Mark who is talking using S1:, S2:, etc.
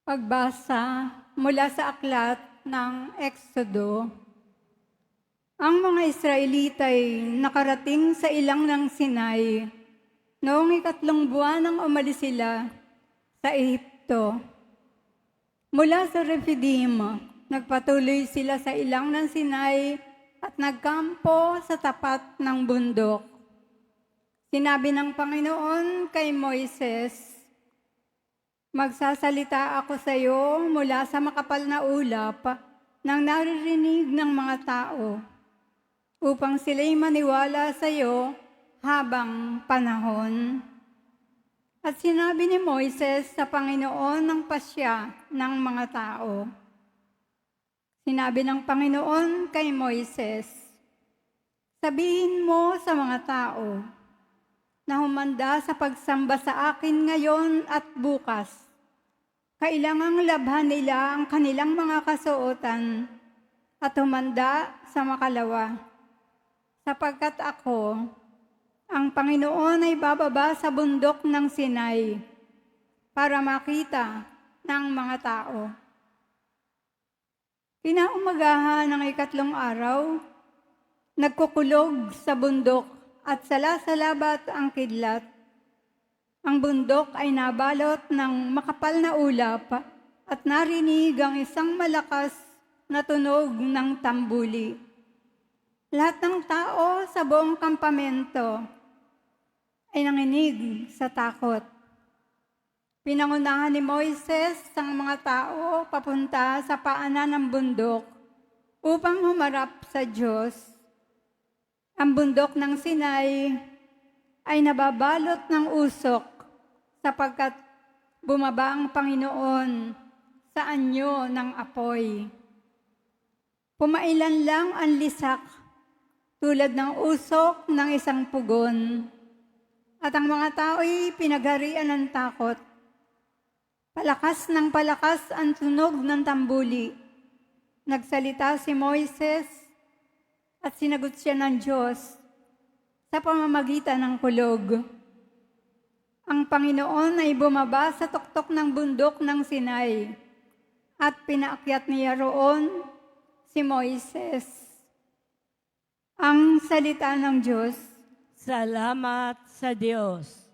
S1: Pagbasa mula sa aklat ng Exodo. Ang mga Israelita ay nakarating sa ilang ng Sinai noong 3 buwan nang umalis sila sa Ehipto. Mula sa Refidim, nagpatuloy sila sa ilang ng Sinai at nagkampo sa tapat ng bundok. Sinabi ng Panginoon kay Moises, "Magsasalita ako sa iyo mula sa makapal na ulap nang naririnig ng mga tao, upang sila'y maniwala sa iyo habang panahon." At sinabi ni Moises sa Panginoon ng pasya ng mga tao. Sinabi ng Panginoon kay Moises, "Sabihin mo sa mga tao na humanda sa pagsamba sa akin ngayon at bukas. Kailangang labhan nila ang kanilang mga kasuotan at humanda sa makalawa. Sapagkat ako, ang Panginoon ay bababa sa bundok ng Sinai para makita ng mga tao." Kinaumagahan ng 3 araw, nagkukulog sa bundok at salasalabat ang kidlat. Ang bundok ay nabalot ng makapal na ulap at narinig ang isang malakas na tunog ng tambuli. Lahat ng tao sa buong kampamento ay nanginig sa takot. Pinangunahan ni Moises ang mga tao papunta sa paanan ng bundok upang humarap sa Diyos. Ang bundok ng Sinai ay nababalot ng usok sapagkat bumaba ang Panginoon sa anyo ng apoy. Pumailan lang ang lisak tulad ng usok ng isang pugon, at ang mga tao'y pinagharian ng takot. Palakas ng palakas ang tunog ng tambuli. Nagsalita si Moises at sinagot siya ng Diyos sa pamamagitan ng kulog. Ang Panginoon ay bumaba sa tuktok ng bundok ng Sinai at pinaakyat niya roon si Moises. Ang salita ng Diyos.
S2: Salamat sa Diyos.